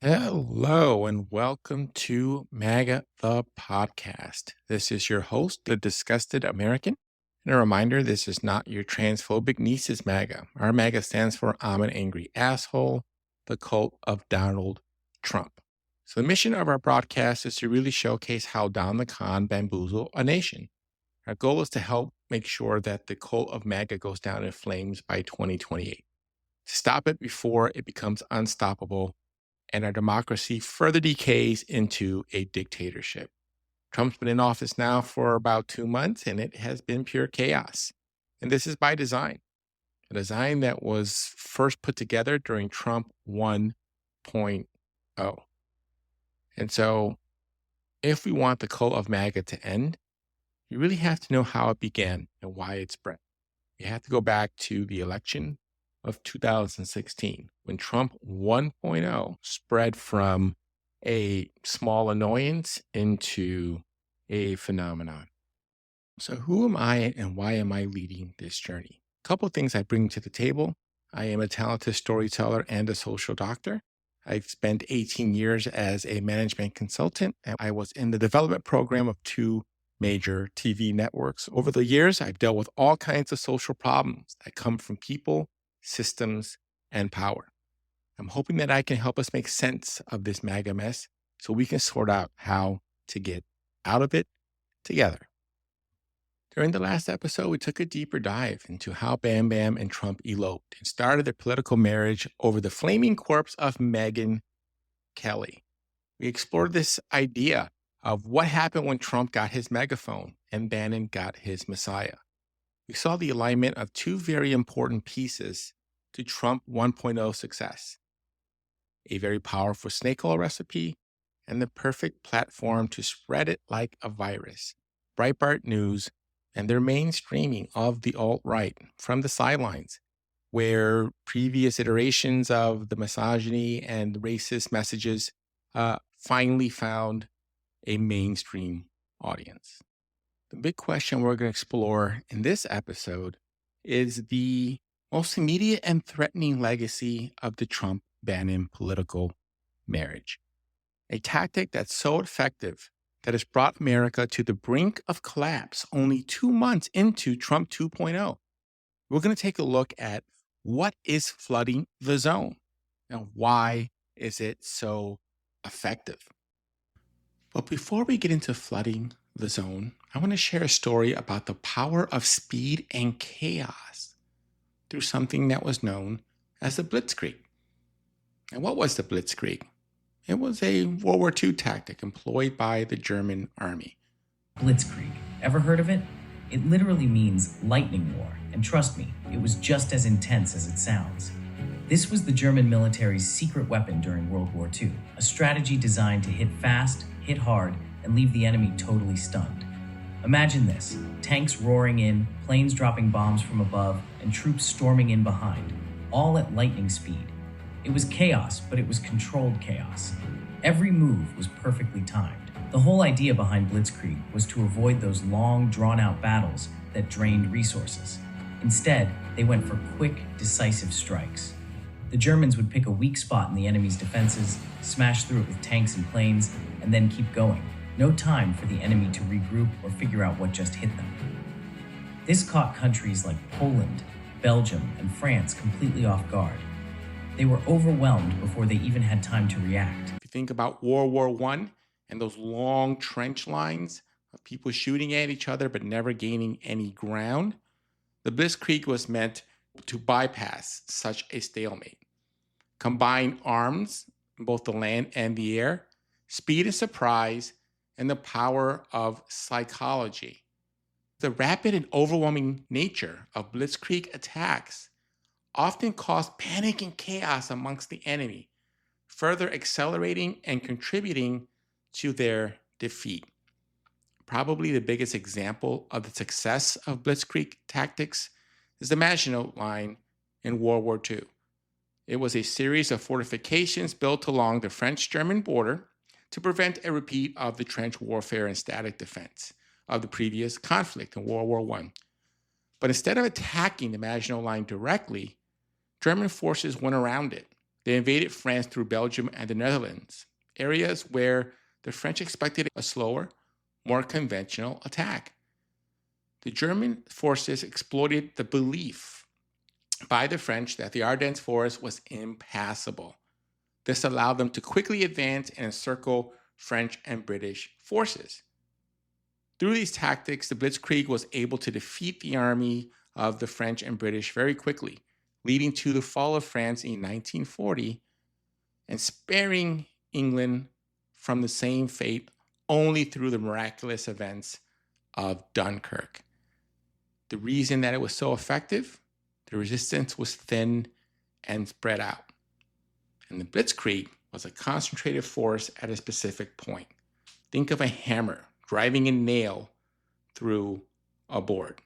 Hello and welcome to MAGA the podcast. This is your host, the Disgusted American. And a reminder, this is not your transphobic niece's MAGA. Our MAGA stands for I'm an Angry Asshole, the cult of Donald Trump. So the mission of our broadcast is to really showcase how Don the Con bamboozled a nation. Our goal is to help make sure that the cult of MAGA goes down in flames by 2028. To stop it before it becomes unstoppable and our democracy further decays into a dictatorship. Trump's been in office now for about 2 months, and it has been pure chaos. And this is by design, a design that was first put together during Trump 1.0. And so, if we want the cult of MAGA to end, you really have to know how it began and why it spread. You have to go back to the election of 2016, when Trump 1.0 spread from a small annoyance into a phenomenon. So who am I and why am I leading this journey? A couple of things I bring to the table. I am a talented storyteller and a social doctor. I've spent 18 years as a management consultant, and I was in the development program of 2 major TV networks. Over the years, I've dealt with all kinds of social problems that come from people, systems, and power. I'm hoping that I can help us make sense of this MAGA mess so we can sort out how to get out of it together. During the last episode, we took a deeper dive into how Bam Bam and Trump eloped and started their political marriage over the flaming corpse of Megyn Kelly. We explored this idea of what happened when Trump got his megaphone and Bannon got his Messiah. We saw the alignment of 2 very important pieces to Trump 1.0 success: a very powerful snake oil recipe and the perfect platform to spread it like a virus. Breitbart News and their mainstreaming of the alt-right from the sidelines, where previous iterations of the misogyny and racist messages finally found a mainstream audience. The big question we're going to explore in this episode is the most immediate and threatening legacy of the Trump-Bannon political marriage. A tactic that's so effective that has brought America to the brink of collapse only 2 months into Trump 2.0. We're going to take a look at what is flooding the zone and why is it so effective. But before we get into flooding the zone, I want to share a story about the power of speed and chaos through something that was known as the Blitzkrieg. And what was the Blitzkrieg? It was a World War II tactic employed by the German army. Blitzkrieg. Ever heard of it? It literally means lightning war, and trust me, it was just as intense as it sounds. This was the German military's secret weapon during World War II, a strategy designed to hit fast, hit hard, and leave the enemy totally stunned. Imagine this: tanks roaring in, planes dropping bombs from above, and troops storming in behind, all at lightning speed. It was chaos, but it was controlled chaos. Every move was perfectly timed. The whole idea behind Blitzkrieg was to avoid those long, drawn-out battles that drained resources. Instead, they went for quick, decisive strikes. The Germans would pick a weak spot in the enemy's defenses, smash through it with tanks and planes, and then keep going. No time for the enemy to regroup or figure out what just hit them. This caught countries like Poland, Belgium, and France completely off guard. They were overwhelmed before they even had time to react. If you think about World War I and those long trench lines of people shooting at each other but never gaining any ground, the Blitzkrieg was meant to bypass such a stalemate. Combine arms, both the land and the air, speed and surprise, and the power of psychology. The rapid and overwhelming nature of Blitzkrieg attacks often cause panic and chaos amongst the enemy, further accelerating and contributing to their defeat. Probably the biggest example of the success of Blitzkrieg tactics is the Maginot Line in World War II. It was a series of fortifications built along the French-German border to prevent a repeat of the trench warfare and static defense of the previous conflict in World War I. But instead of attacking the Maginot Line directly, German forces went around it. They invaded France through Belgium and the Netherlands, areas where the French expected a slower, more conventional attack. The German forces exploited the belief by the French that the Ardennes forest was impassable. This allowed them to quickly advance and encircle French and British forces. Through these tactics, the Blitzkrieg was able to defeat the army of the French and British very quickly, leading to the fall of France in 1940 and sparing England from the same fate only through the miraculous events of Dunkirk. The reason that it was so effective, the resistance was thin and spread out. And the Blitzkrieg was a concentrated force at a specific point. Think of a hammer driving a nail through a board.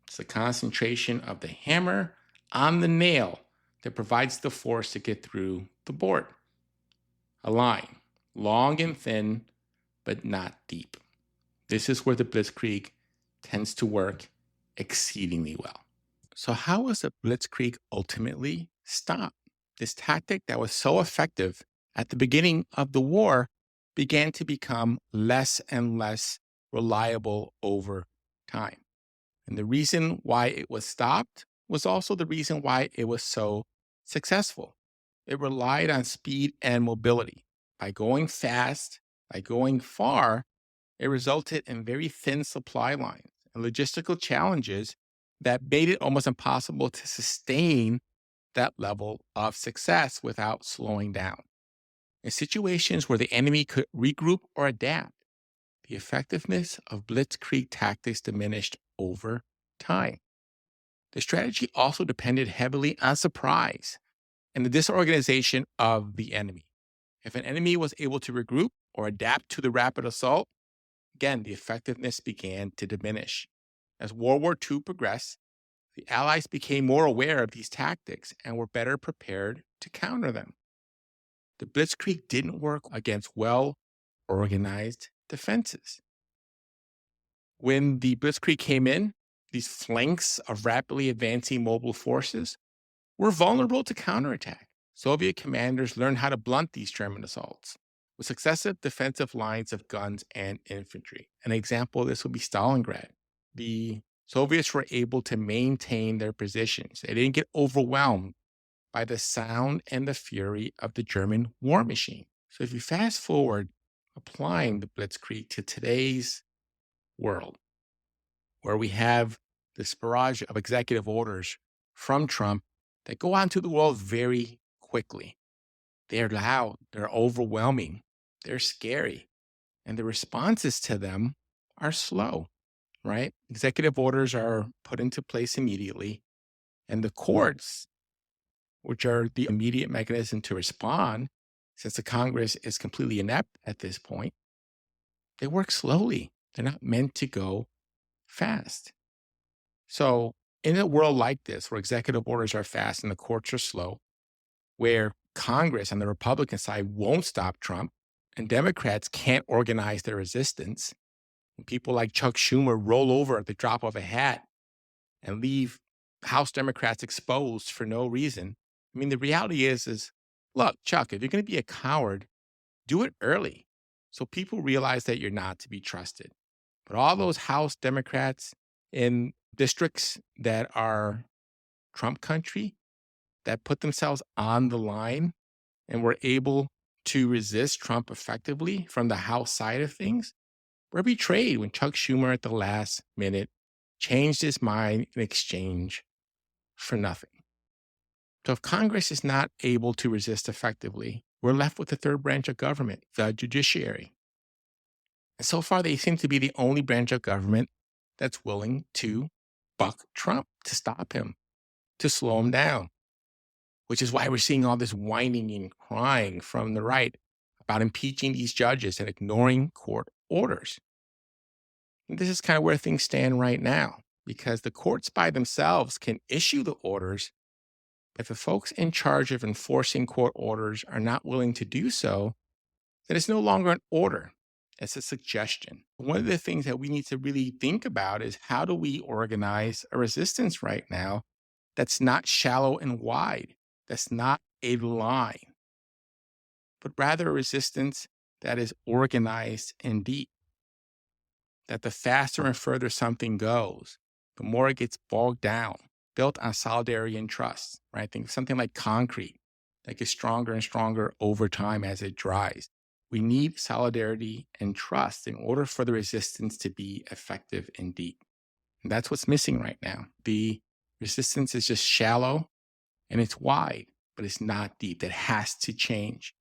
It's the concentration of the hammer on the nail that provides the force to get through the board. A line, long and thin, but not deep. This is where the Blitzkrieg tends to work exceedingly well. So how was the Blitzkrieg ultimately stopped? This tactic that was so effective at the beginning of the war began to become less and less reliable over time. And the reason why it was stopped was also the reason why it was so successful. It relied on speed and mobility. By going fast, by going far, it resulted in very thin supply lines and logistical challenges that made it almost impossible to sustain that level of success without slowing down. In situations where the enemy could regroup or adapt, the effectiveness of Blitzkrieg tactics diminished over time. The strategy also depended heavily on surprise and the disorganization of the enemy. If an enemy was able to regroup or adapt to the rapid assault, again, the effectiveness began to diminish. As World War II progressed, the Allies became more aware of these tactics and were better prepared to counter them. The Blitzkrieg didn't work against well-organized defenses. When the Blitzkrieg came in, these flanks of rapidly advancing mobile forces were vulnerable to counterattack. Soviet commanders learned how to blunt these German assaults with successive defensive lines of guns and infantry. An example of this would be Stalingrad. The Soviets were able to maintain their positions. They didn't get overwhelmed by the sound and the fury of the German war machine. So if you fast forward applying the Blitzkrieg to today's world, where we have this barrage of executive orders from Trump that go out into the world very quickly. They're loud, they're overwhelming, they're scary, and the responses to them are slow, right? Executive orders are put into place immediately, and the courts, which are the immediate mechanism to respond, since the Congress is completely inept at this point, they work slowly. They're not meant to go fast. So in a world like this, where executive orders are fast and the courts are slow, where Congress on the Republican side won't stop Trump and Democrats can't organize their resistance, and people like Chuck Schumer roll over at the drop of a hat and leave House Democrats exposed for no reason. I mean, the reality is look, Chuck, if you're going to be a coward, do it early so people realize that you're not to be trusted. But all those House Democrats in districts that are Trump country, that put themselves on the line and were able to resist Trump effectively from the House side of things, were betrayed when Chuck Schumer at the last minute changed his mind in exchange for nothing. So if Congress is not able to resist effectively, we're left with the third branch of government, the judiciary. And so far, they seem to be the only branch of government that's willing to buck Trump, to stop him, to slow him down, which is why we're seeing all this whining and crying from the right about impeaching these judges and ignoring court orders. And this is kind of where things stand right now, because the courts by themselves can issue the orders. If the folks in charge of enforcing court orders are not willing to do so, then it's no longer an order. It's a suggestion. One of the things that we need to really think about is how do we organize a resistance right now that's not shallow and wide, that's not a line, but rather a resistance that is organized and deep, that the faster and further something goes, the more it gets bogged down, built on solidarity and trust, right? Think of something like concrete that gets stronger and stronger over time as it dries. We need solidarity and trust in order for the resistance to be effective and deep. And that's what's missing right now. The resistance is just shallow and it's wide, but it's not deep. That has to change.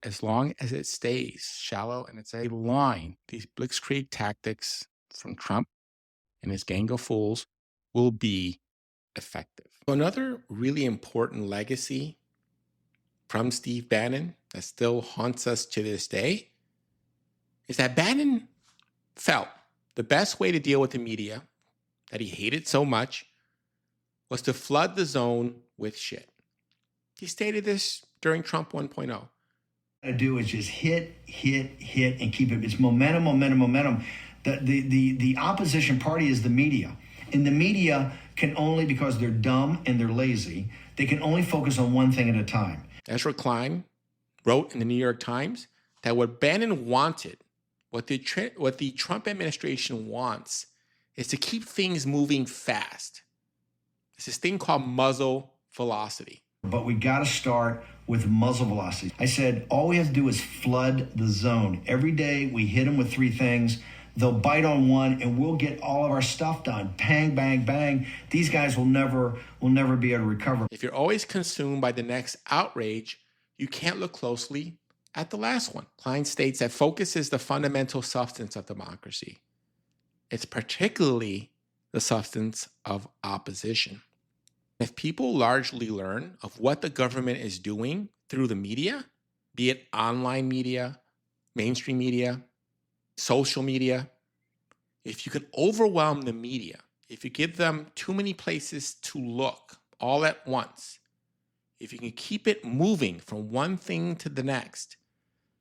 As long as it stays shallow and it's a line, these Blitzkrieg tactics from Trump and his gang of fools will be effective. Another really important legacy from Steve Bannon that still haunts us to this day is that Bannon felt the best way to deal with the media that he hated so much was to flood the zone with shit. He stated this during Trump 1.0. To do is just hit, and keep it. It's momentum. The opposition party is the media. And the media can only, because they're dumb and they're lazy, they can only focus on one thing at a time. Ezra Klein wrote in the New York Times that what Bannon wanted, what the Trump administration wants, is to keep things moving fast. It's this thing called muzzle velocity. But we got to start with muzzle velocity. I said, all we have to do is flood the zone. Every day we hit them with three things. They'll bite on one and we'll get all of our stuff done. Bang, bang, bang. These guys will never be able to recover. If you're always consumed by the next outrage, you can't look closely at the last one. Klein states that focus is the fundamental substance of democracy. It's particularly the substance of opposition. If people largely learn of what the government is doing through the media, be it online media, mainstream media, social media, if you can overwhelm the media, if you give them too many places to look all at once, if you can keep it moving from one thing to the next,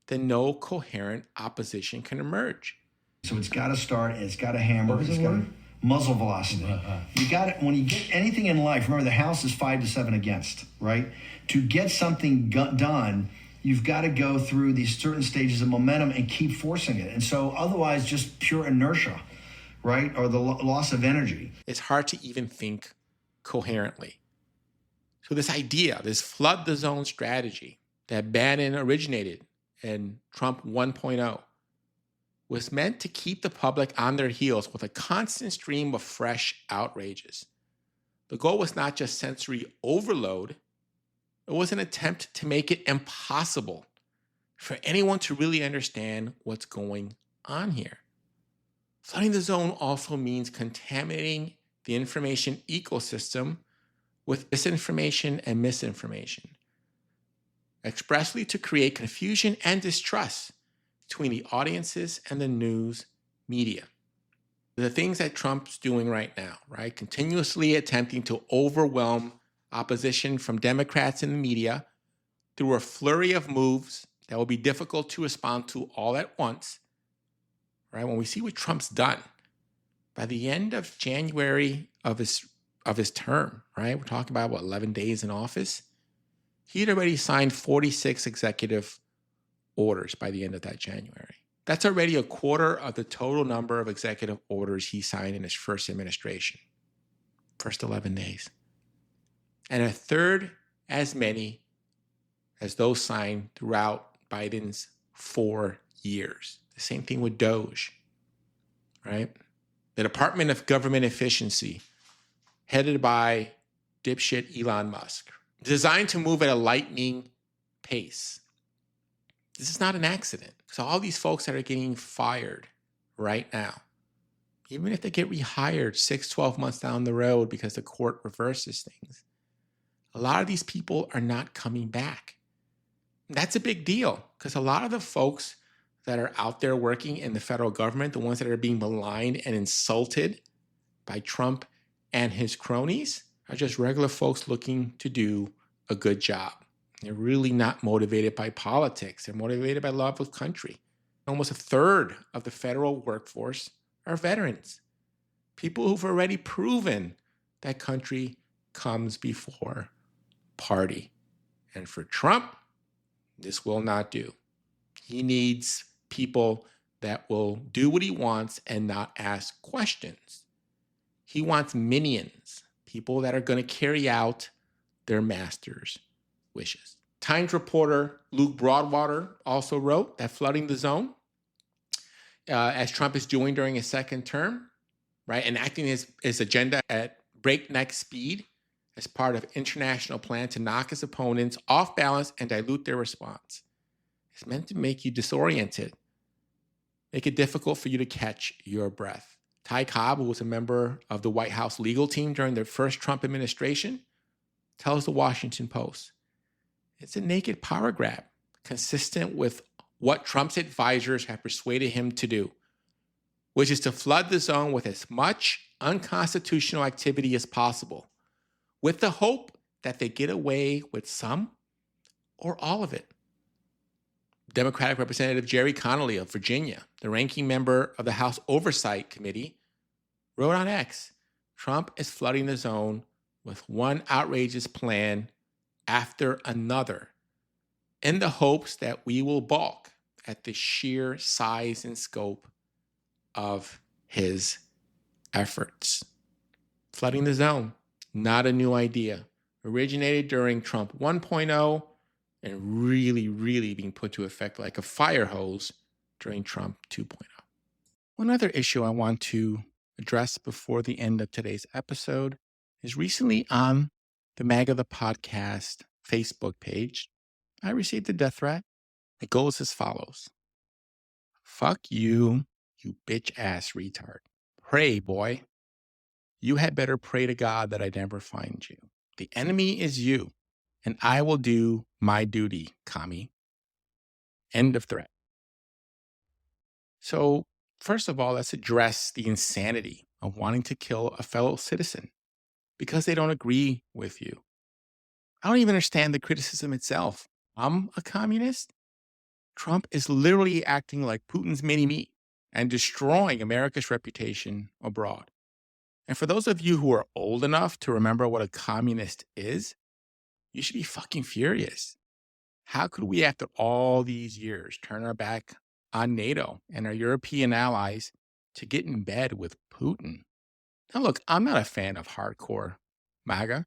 then no coherent opposition can emerge. So it's got to start, it's got to hammer, it's got to muzzle velocity. You got it. When you get anything in life, remember the house is 5-7 against, right? To get something done, you've got to go through these certain stages of momentum and keep forcing it. And so otherwise just pure inertia, right? Or the loss of energy. It's hard to even think coherently. So this idea, this flood the zone strategy that Bannon originated in Trump 1.0 was meant to keep the public on their heels with a constant stream of fresh outrages. The goal was not just sensory overload, it was an attempt to make it impossible for anyone to really understand what's going on here. Flooding the zone also means contaminating the information ecosystem with disinformation and misinformation, expressly to create confusion and distrust between the audiences and the news media. The things that Trump's doing right now, right? Continuously attempting to overwhelm opposition from Democrats in the media through a flurry of moves that will be difficult to respond to all at once, right? When we see what Trump's done, by the end of January of his term, right? We're talking about, 11 days in office? He'd already signed 46 executive orders by the end of that January. That's already a quarter of the total number of executive orders he signed in his first administration, first 11 days. And a third as many as those signed throughout Biden's 4 years. The same thing with DOGE, right? The Department of Government Efficiency, headed by dipshit Elon Musk, designed to move at a lightning pace. This is not an accident. So all these folks that are getting fired right now, even if they get rehired 6-12 months down the road because the court reverses things, a lot of these people are not coming back. That's a big deal because a lot of the folks that are out there working in the federal government, the ones that are being maligned and insulted by Trump and his cronies, are just regular folks looking to do a good job. They're really not motivated by politics. They're motivated by love of country. Almost a third of the federal workforce are veterans, people who've already proven that country comes before party. And for Trump, this will not do. He needs people that will do what he wants and not ask questions. He wants minions, people that are going to carry out their master's wishes. Times reporter Luke Broadwater also wrote that flooding the zone, as Trump is doing during his second term, right, enacting his agenda at breakneck speed as part of international plan to knock his opponents off balance and dilute their response. It's meant to make you disoriented, make it difficult for you to catch your breath. Ty Cobb, who was a member of the White House legal team during the first Trump administration, tells the Washington Post, it's a naked power grab, consistent with what Trump's advisors have persuaded him to do, which is to flood the zone with as much unconstitutional activity as possible, with the hope that they get away with some or all of it. Democratic Representative Jerry Connolly of Virginia, the ranking member of the House Oversight Committee, wrote on X, Trump is flooding the zone with one outrageous plan after another in the hopes that we will balk at the sheer size and scope of his efforts. Flooding the zone, not a new idea. Originated during Trump 1.0 and really being put to effect like a fire hose during Trump 2.0. One other issue I want to address before the end of today's episode is recently on the MAGA the Podcast Facebook page, I received a death threat. It goes as follows. Fuck you, you bitch ass retard. Pray, boy. You had better pray to God that I never find you. The enemy is you, and I will do my duty, commie. End of threat. So, first of all, let's address the insanity of wanting to kill a fellow citizen because they don't agree with you. I don't even understand the criticism itself. I'm a communist. Trump is literally acting like Putin's mini-me and destroying America's reputation abroad. And for those of you who are old enough to remember what a communist is, you should be fucking furious. How could we, after all these years, turn our back on NATO and our European allies to get in bed with Putin? Now, look, I'm not a fan of hardcore MAGA.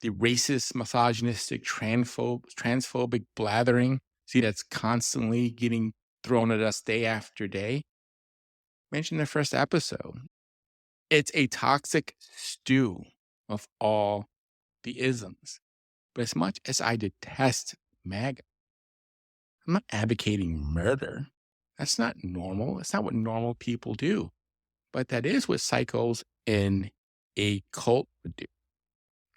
The racist, misogynistic, transphobic blathering, see, that's constantly getting thrown at us day after day. Mentioned in the first episode. It's a toxic stew of all the isms. But as much as I detest MAGA, I'm not advocating murder. That's not normal. That's not what normal people do. But that is what psychos in a cult would do.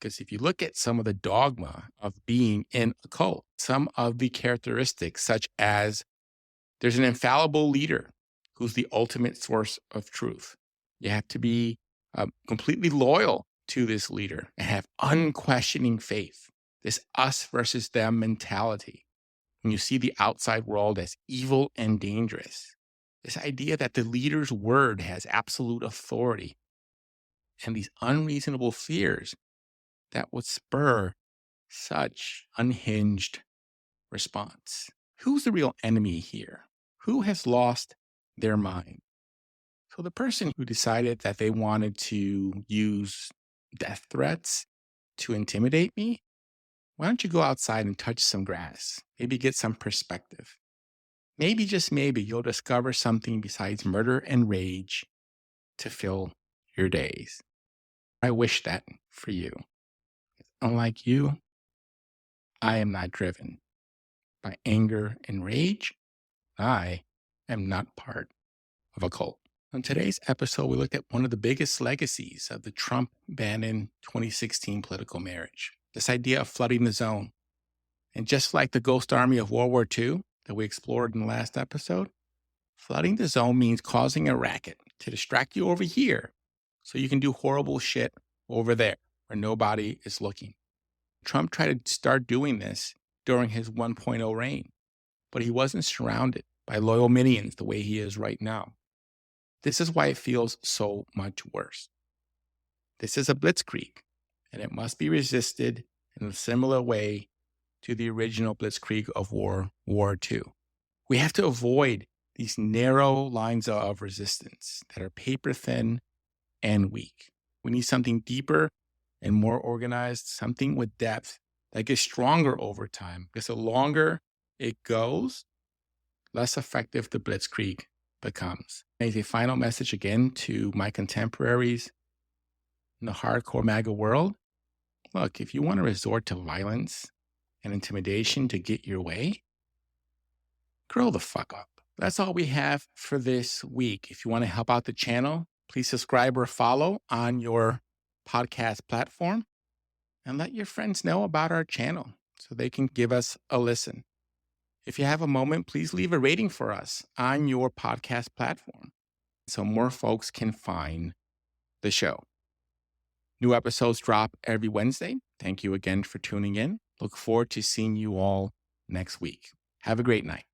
Because if you look at some of the dogma of being in a cult, some of the characteristics, such as there's an infallible leader who's the ultimate source of truth. You have to be completely loyal to this leader and have unquestioning faith. This us versus them mentality. When you see the outside world as evil and dangerous, this idea that the leader's word has absolute authority, and these unreasonable fears that would spur such unhinged response. Who's the real enemy here? Who has lost their mind? So the person who decided that they wanted to use death threats to intimidate me, why don't you go outside and touch some grass? Maybe get some perspective. Maybe, just maybe, you'll discover something besides murder and rage to fill your days. I wish that for you. Unlike you, I am not driven by anger and rage. I am not part of a cult. On today's episode, we looked at one of the biggest legacies of the Trump-Bannon 2016 political marriage, this idea of flooding the zone. And just like the ghost army of World War II that we explored in the last episode, flooding the zone means causing a racket to distract you over here so you can do horrible shit over there where nobody is looking. Trump tried to start doing this during his 1.0 reign, but he wasn't surrounded by loyal minions the way he is right now. This is why it feels so much worse. This is a blitzkrieg, and it must be resisted in a similar way to the original blitzkrieg of World War II. We have to avoid these narrow lines of resistance that are paper thin and weak. We need something deeper and more organized, something with depth that gets stronger over time, because the longer it goes, less effective the blitzkrieg becomes. As a final message again to my contemporaries in the hardcore MAGA world, look, if you want to resort to violence and intimidation to get your way, grow the fuck up. That's all we have for this week. If you want to help out the channel, please subscribe or follow on your podcast platform and let your friends know about our channel so they can give us a listen. If you have a moment, please leave a rating for us on your podcast platform so more folks can find the show. New episodes drop every Wednesday. Thank you again for tuning in. Look forward to seeing you all next week. Have a great night.